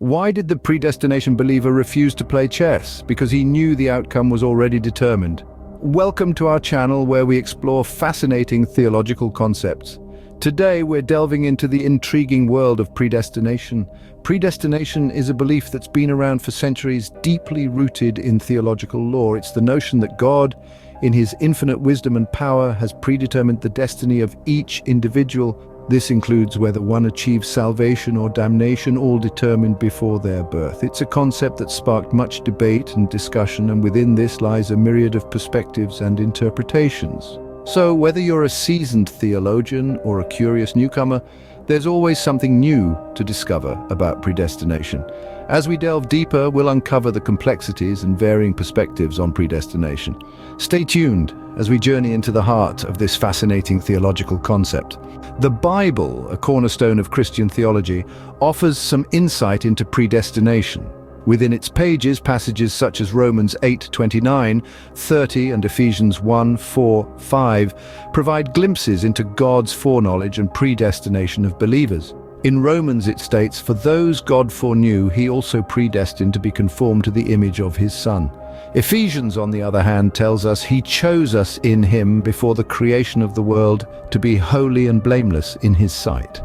Why did the predestination believer refuse to play chess? Because he knew the outcome was already determined. Welcome to our channel where we explore fascinating theological concepts. Today we're delving into the intriguing world of predestination. Predestination is a belief that's been around for centuries, deeply rooted in theological lore. It's the notion that God, in his infinite wisdom and power, has predetermined the destiny of each individual. This includes whether one achieves salvation or damnation, all determined before their birth. It's a concept that sparked much debate and discussion, and within this lies a myriad of perspectives and interpretations. So, whether you're a seasoned theologian or a curious newcomer, there's always something new to discover about predestination. As we delve deeper, we'll uncover the complexities and varying perspectives on predestination. Stay tuned as we journey into the heart of this fascinating theological concept. The Bible, a cornerstone of Christian theology, offers some insight into predestination. Within its pages, passages such as Romans 8:29, 30, and Ephesians 1:4-5 provide glimpses into God's foreknowledge and predestination of believers. In Romans it states, "For those God foreknew, he also predestined to be conformed to the image of his Son." Ephesians, on the other hand, tells us he chose us in him before the creation of the world to be holy and blameless in his sight.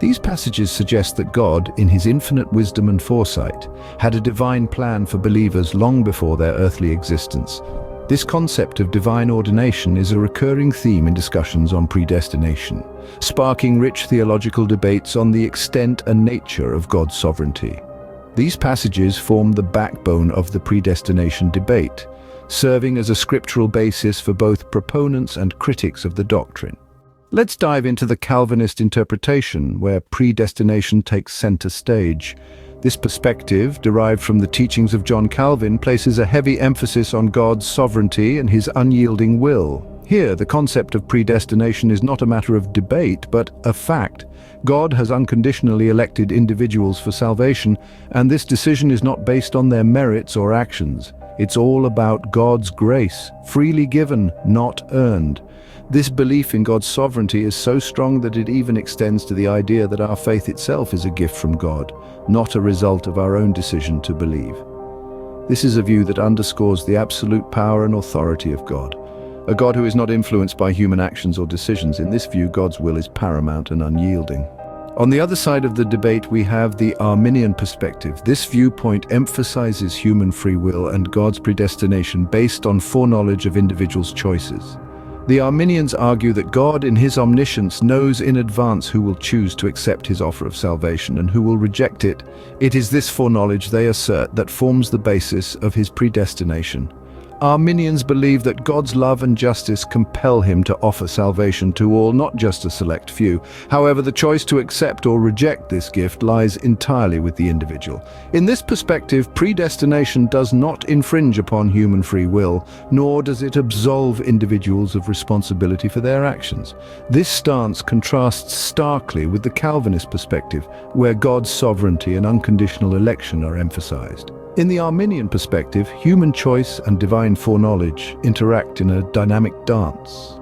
These passages suggest that God, in his infinite wisdom and foresight, had a divine plan for believers long before their earthly existence. This concept of divine ordination is a recurring theme in discussions on predestination, sparking rich theological debates on the extent and nature of God's sovereignty. These passages form the backbone of the predestination debate, serving as a scriptural basis for both proponents and critics of the doctrine. Let's dive into the Calvinist interpretation, where predestination takes center stage. This perspective, derived from the teachings of John Calvin, places a heavy emphasis on God's sovereignty and his unyielding will. Here, the concept of predestination is not a matter of debate, but a fact. God has unconditionally elected individuals for salvation, and this decision is not based on their merits or actions. It's all about God's grace, freely given, not earned. This belief in God's sovereignty is so strong that it even extends to the idea that our faith itself is a gift from God, not a result of our own decision to believe. This is a view that underscores the absolute power and authority of God, a God who is not influenced by human actions or decisions. In this view, God's will is paramount and unyielding. On the other side of the debate, we have the Arminian perspective. This viewpoint emphasizes human free will and God's predestination based on foreknowledge of individuals' choices. The Arminians argue that God, in his omniscience, knows in advance who will choose to accept his offer of salvation and who will reject it. It is this foreknowledge, they assert, that forms the basis of his predestination. Arminians believe that God's love and justice compel him to offer salvation to all, not just a select few. However, the choice to accept or reject this gift lies entirely with the individual. In this perspective, predestination does not infringe upon human free will, nor does it absolve individuals of responsibility for their actions. This stance contrasts starkly with the Calvinist perspective, where God's sovereignty and unconditional election are emphasized. In the Arminian perspective, human choice and divine foreknowledge interact in a dynamic dance.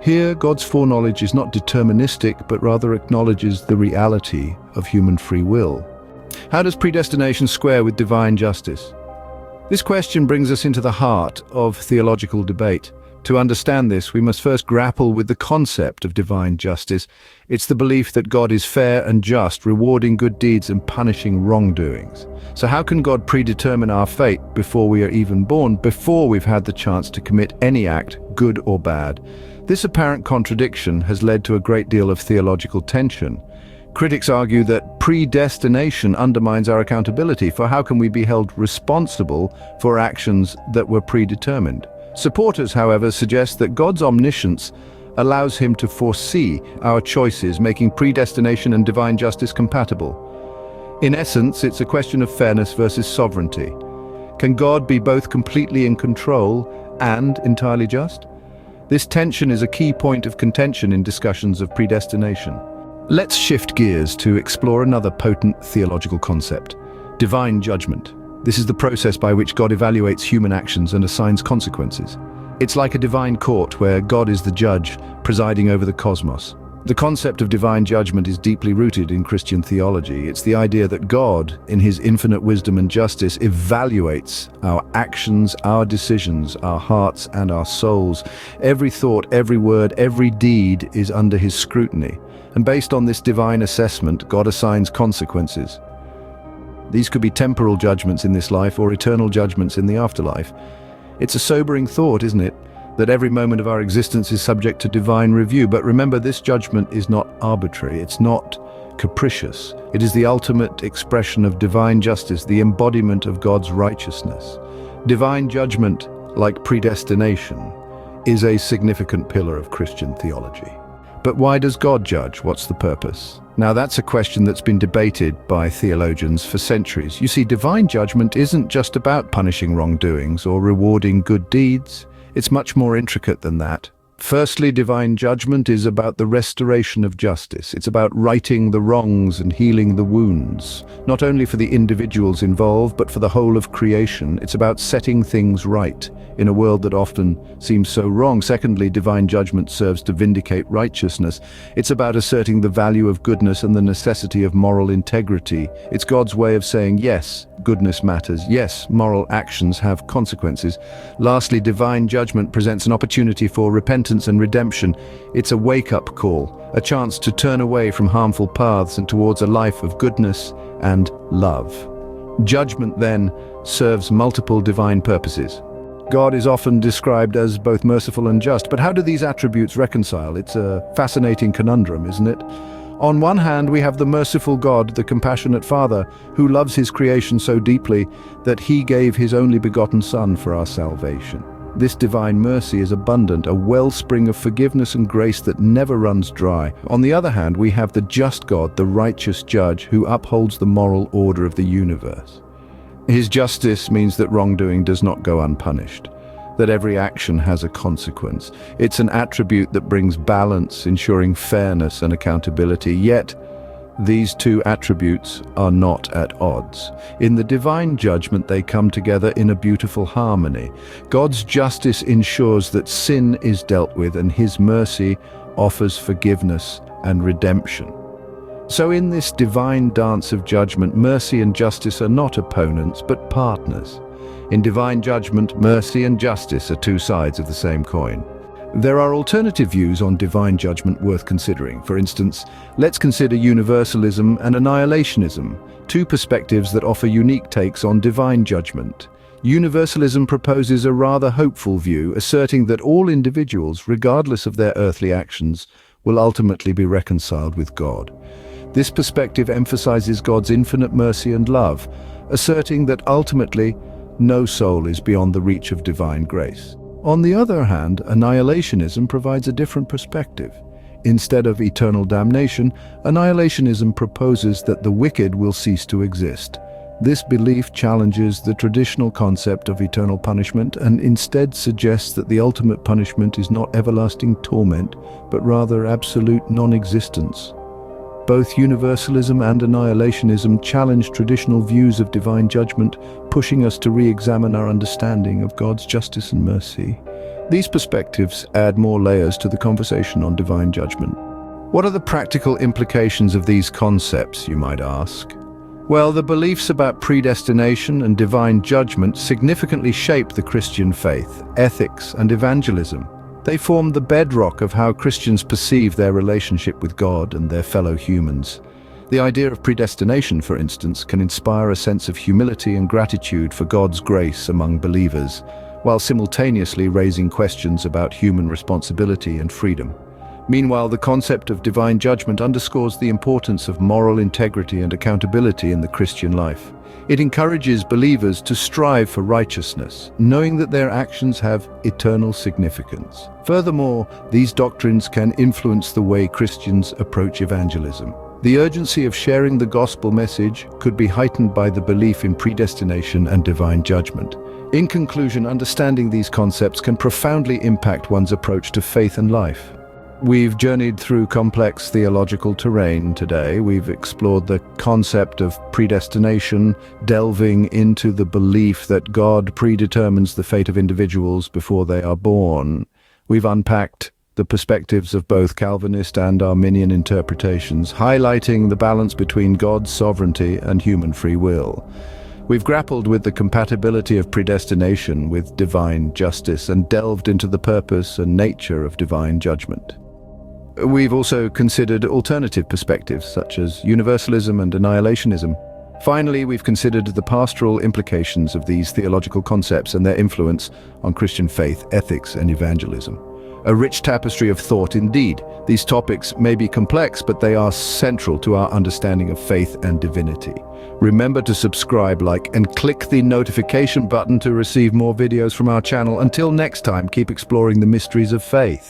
Here, God's foreknowledge is not deterministic, but rather acknowledges the reality of human free will. How does predestination square with divine justice? This question brings us into the heart of theological debate. To understand this, we must first grapple with the concept of divine justice. It's the belief that God is fair and just, rewarding good deeds and punishing wrongdoings. So how can God predetermine our fate before we are even born, before we've had the chance to commit any act, good or bad? This apparent contradiction has led to a great deal of theological tension. Critics argue that predestination undermines our accountability, for how can we be held responsible for actions that were predetermined? Supporters, however, suggest that God's omniscience allows him to foresee our choices, making predestination and divine justice compatible. In essence, it's a question of fairness versus sovereignty. Can God be both completely in control and entirely just? This tension is a key point of contention in discussions of predestination. Let's shift gears to explore another potent theological concept: divine judgment. This is the process by which God evaluates human actions and assigns consequences. It's like a divine court where God is the judge, presiding over the cosmos. The concept of divine judgment is deeply rooted in Christian theology. It's the idea that God, in his infinite wisdom and justice, evaluates our actions, our decisions, our hearts, and our souls. Every thought, every word, every deed is under his scrutiny. And based on this divine assessment, God assigns consequences. These could be temporal judgments in this life or eternal judgments in the afterlife. It's a sobering thought, isn't it? That every moment of our existence is subject to divine review. But remember, this judgment is not arbitrary, it's not capricious. It is the ultimate expression of divine justice, the embodiment of God's righteousness. Divine judgment, like predestination, is a significant pillar of Christian theology. But why does God judge? What's the purpose? Now that's a question that's been debated by theologians for centuries. You see, divine judgment isn't just about punishing wrongdoings or rewarding good deeds. It's much more intricate than that. Firstly, divine judgment is about the restoration of justice. It's about righting the wrongs and healing the wounds, not only for the individuals involved, but for the whole of creation. It's about setting things right in a world that often seems so wrong. Secondly, divine judgment serves to vindicate righteousness. It's about asserting the value of goodness and the necessity of moral integrity. It's God's way of saying, yes, goodness matters. Yes, moral actions have consequences. Lastly, divine judgment presents an opportunity for repentance and redemption. It's a wake-up call, a chance to turn away from harmful paths and towards a life of goodness and love. Judgment, then, serves multiple divine purposes. God is often described as both merciful and just, but how do these attributes reconcile? It's a fascinating conundrum, isn't it? On one hand, we have the merciful God, the compassionate Father, who loves his creation so deeply that he gave his only begotten Son for our salvation. This divine mercy is abundant, a wellspring of forgiveness and grace that never runs dry. On the other hand, we have the just God, the righteous judge, who upholds the moral order of the universe. His justice means that wrongdoing does not go unpunished, that every action has a consequence. It's an attribute that brings balance, ensuring fairness and accountability. Yet, these two attributes are not at odds. In the divine judgment, they come together in a beautiful harmony. God's justice ensures that sin is dealt with, and his mercy offers forgiveness and redemption. So in this divine dance of judgment, mercy and justice are not opponents, but partners. In divine judgment, mercy and justice are two sides of the same coin. There are alternative views on divine judgment worth considering. For instance, let's consider universalism and annihilationism, two perspectives that offer unique takes on divine judgment. Universalism proposes a rather hopeful view, asserting that all individuals, regardless of their earthly actions, will ultimately be reconciled with God. This perspective emphasizes God's infinite mercy and love, asserting that ultimately, no soul is beyond the reach of divine grace. On the other hand, annihilationism provides a different perspective. Instead of eternal damnation, annihilationism proposes that the wicked will cease to exist. This belief challenges the traditional concept of eternal punishment and instead suggests that the ultimate punishment is not everlasting torment, but rather absolute non-existence. Both universalism and annihilationism challenge traditional views of divine judgment, pushing us to re-examine our understanding of God's justice and mercy. These perspectives add more layers to the conversation on divine judgment. What are the practical implications of these concepts, you might ask? Well, the beliefs about predestination and divine judgment significantly shape the Christian faith, ethics, and evangelism. They form the bedrock of how Christians perceive their relationship with God and their fellow humans. The idea of predestination, for instance, can inspire a sense of humility and gratitude for God's grace among believers, while simultaneously raising questions about human responsibility and freedom. Meanwhile, the concept of divine judgment underscores the importance of moral integrity and accountability in the Christian life. It encourages believers to strive for righteousness, knowing that their actions have eternal significance. Furthermore, these doctrines can influence the way Christians approach evangelism. The urgency of sharing the gospel message could be heightened by the belief in predestination and divine judgment. In conclusion, understanding these concepts can profoundly impact one's approach to faith and life. We've journeyed through complex theological terrain today. We've explored the concept of predestination, delving into the belief that God predetermines the fate of individuals before they are born. We've unpacked the perspectives of both Calvinist and Arminian interpretations, highlighting the balance between God's sovereignty and human free will. We've grappled with the compatibility of predestination with divine justice and delved into the purpose and nature of divine judgment. We've also considered alternative perspectives such as universalism and annihilationism. Finally, we've considered the pastoral implications of these theological concepts and their influence on Christian faith, ethics, and evangelism. A rich tapestry of thought indeed. These topics may be complex, but they are central to our understanding of faith and divinity. Remember to subscribe, like, and click the notification button to receive more videos from our channel. Until next time, keep exploring the mysteries of faith.